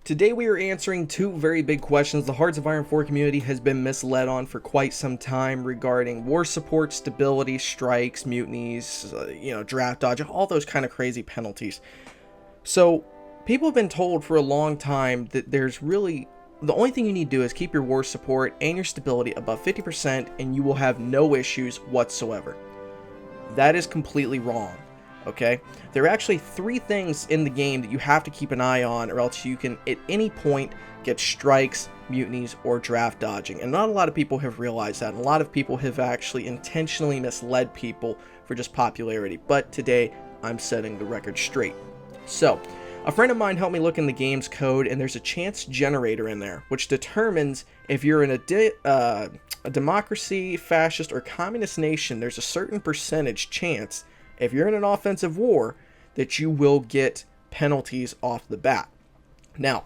Today we are answering two very big questions the Hearts of Iron 4 community has been misled on for quite some time regarding war support, stability, strikes, mutinies, draft dodge, all those kind of crazy penalties. So people have been told for a long time that there's really, the only thing you need to do is keep your war support and your stability above 50% and you will have no issues whatsoever. That is completely wrong. Okay, there are actually three things in the game that you have to keep an eye on, or else you can at any point get strikes, mutinies, or draft dodging. And not a lot of people have realized that, and a lot of people have actually intentionally misled people for just popularity. But today I'm setting the record straight. So a friend of mine helped me look in the game's code, and there's a chance generator in there which determines if you're in a democracy, fascist, or communist nation. There's a certain percentage chance, if you're in an offensive war, that you will get penalties off the bat. Now,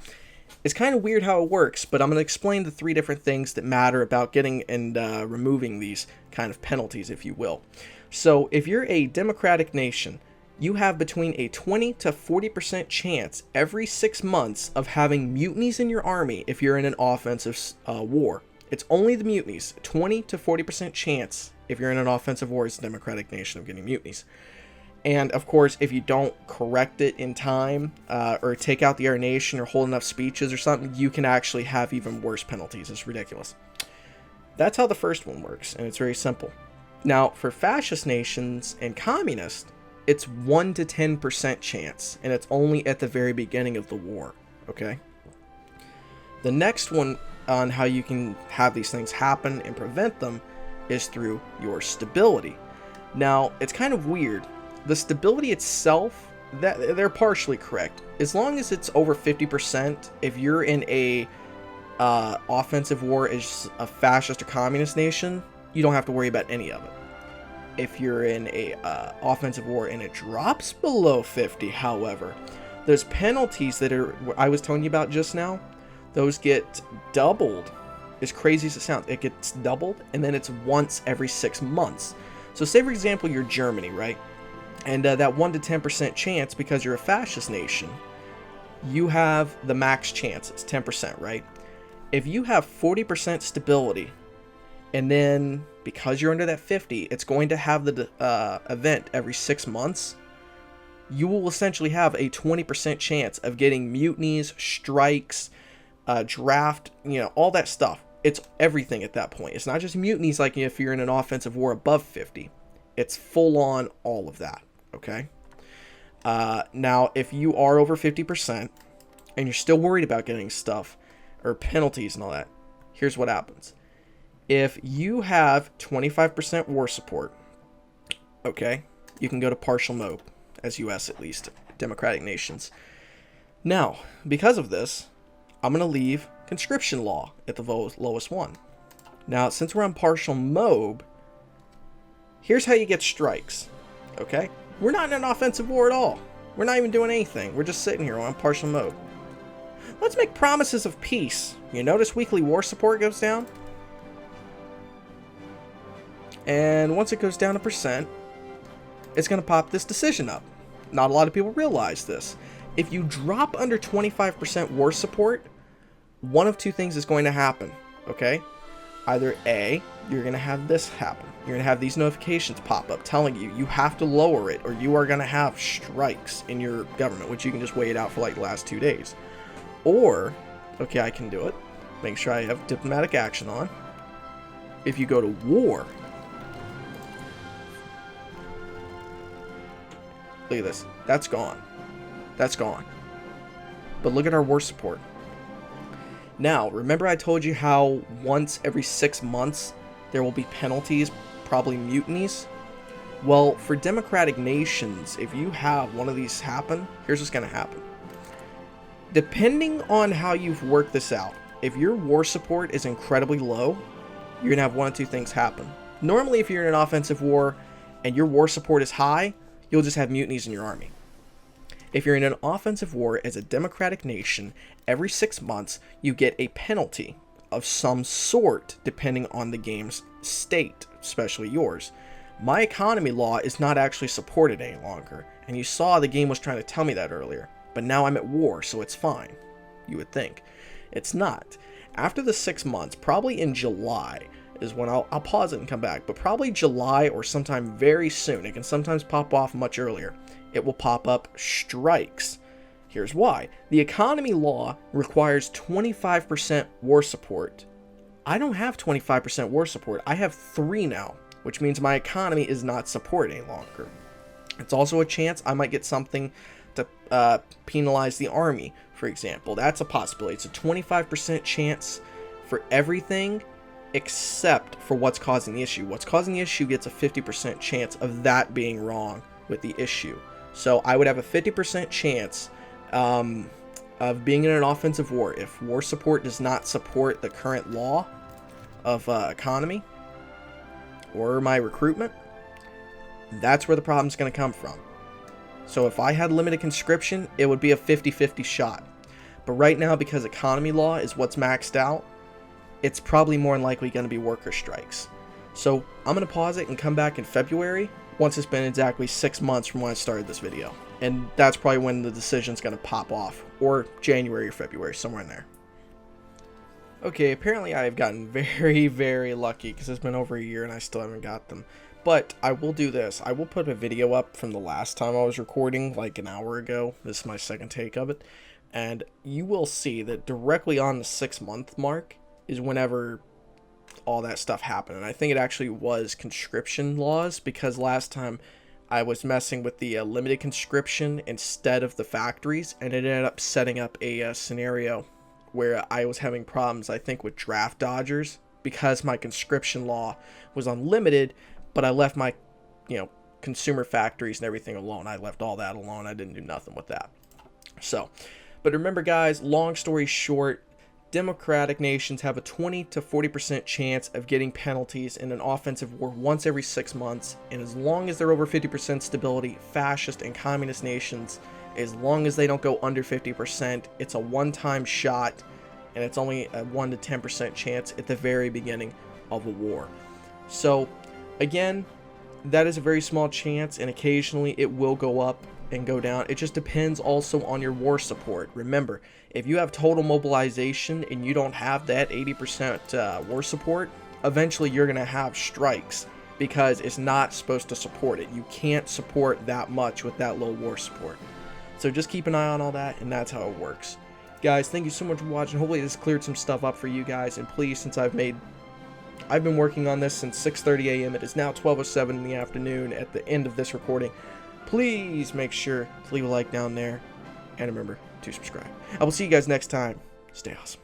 it's kind of weird how it works, but I'm going to explain the three different things that matter about getting and removing these kind of penalties, if you will. So, if you're a democratic nation, you have between a 20 to 40% chance every 6 months of having mutinies in your army if you're in an offensive war. It's only the mutinies, 20 to 40% chance if you're in an offensive war as a democratic nation of getting mutinies. And of course, if you don't correct it in time, or take out the Air Nation or hold enough speeches or something, you can actually have even worse penalties. It's ridiculous. That's how the first one works, and it's very simple. Now, for fascist nations and communists, it's 1 to 10% chance, and it's only at the very beginning of the war, okay? The next one on how you can have these things happen and prevent them is through your stability. Now, it's kind of weird. The stability itself, that they're partially correct. As long as it's over 50%, if you're in a offensive war as a fascist or communist nation, you don't have to worry about any of it. If you're in a offensive war and it drops below 50, however, those penalties that I was telling you about just now, those get doubled. As crazy as it sounds, it gets doubled, and then it's once every 6 months. So say, for example, you're Germany, right? And that 1 to 10% chance, because you're a fascist nation, you have the max chance. It's 10%, right? If you have 40% stability, and then because you're under that 50, it's going to have the event every 6 months, you will essentially have a 20% chance of getting mutinies, strikes, draft, all that stuff. It's everything at that point. It's not just mutinies like if you're in an offensive war above 50. It's full on all of that, okay? Now, if you are over 50% and you're still worried about getting stuff or penalties and all that, here's what happens. If you have 25% war support, okay, you can go to partial mode, as US at least, democratic nations. Now, because of this, I'm going to leave conscription law at the lowest one. Now, since we're on partial MOB, here's how you get strikes, okay? We're not in an offensive war at all. We're not even doing anything. We're just sitting here on partial MOB. Let's make promises of peace. You notice weekly war support goes down? And once it goes down a percent, it's going to pop this decision up. Not a lot of people realize this. If you drop under 25% war support, one of two things is going to happen, okay? Either A, you're going to have this happen. You're going to have these notifications pop up telling you you have to lower it, or you are going to have strikes in your government, which you can just wait out for like the last 2 days. Or, okay, I can do it. Make sure I have diplomatic action on. If you go to war, look at this. That's gone. That's gone. But look at our war support. Now, remember I told you how once every 6 months there will be penalties, probably mutinies? Well, for democratic nations, if you have one of these happen, here's what's going to happen. Depending on how you've worked this out, if your war support is incredibly low, you're going to have one of two things happen. Normally, if you're in an offensive war and your war support is high, you'll just have mutinies in your army. If you're in an offensive war as a democratic nation, every 6 months you get a penalty of some sort depending on the game's state, especially yours. My economy law is not actually supported any longer, and you saw the game was trying to tell me that earlier, but now I'm at war, so it's fine. you would think. It's not. After the 6 months, probably in July, is when I'll pause it and come back, but probably July or sometime very soon, it can sometimes pop off much earlier, it will pop up strikes. Here's why. The economy law requires 25% war support. I don't have 25% war support. I have 3 now, which means my economy is not supported any longer. It's also a chance I might get something to penalize the army, for example. That's a possibility. It's a 25% chance for everything except for what's causing the issue. What's causing the issue gets a 50% chance of that being wrong with the issue. So I would have a 50% chance of being in an offensive war if war support does not support the current law of economy or my recruitment. That's where the problem's going to come from. So if I had limited conscription, it would be a 50-50 shot. But right now, because economy law is what's maxed out, it's probably more than likely going to be worker strikes. So I'm going to pause it and come back in February once it's been exactly 6 months from when I started this video. And that's probably when the decision's going to pop off, or January or February, somewhere in there. Okay, apparently I have gotten very, very lucky because it's been over a year and I still haven't got them. But I will do this. I will put a video up from the last time I was recording, like an hour ago. This is my second take of it. And you will see that directly on the 6-month mark is whenever all that stuff happened. And I think it actually was conscription laws, because last time I was messing with the limited conscription instead of the factories, and it ended up setting up a scenario where I was having problems, I think, with draft dodgers, because my conscription law was unlimited, but I left my, consumer factories and everything alone. I left all that alone. I didn't do nothing with that. So, but remember, guys, long story short, democratic nations have a 20 to 40% chance of getting penalties in an offensive war once every 6 months, and as long as they're over 50% stability, fascist and communist nations, as long as they don't go under 50%, it's a one-time shot, and it's only a 1 to 10% chance at the very beginning of a war. So, again, that is a very small chance, and occasionally it will go up and go down. It just depends also on your war support. Remember, if you have total mobilization and you don't have that 80% war support, eventually you're going to have strikes, because it's not supposed to support it. You can't support that much with that low war support. So just keep an eye on all that, and that's how it works. Guys, thank you so much for watching. Hopefully this cleared some stuff up for you guys, and please, since I've been working on this since 6:30 a.m. It is now 12:07 in the afternoon at the end of this recording. Please make sure to leave a like down there, and remember to subscribe. I will see you guys next time. Stay awesome.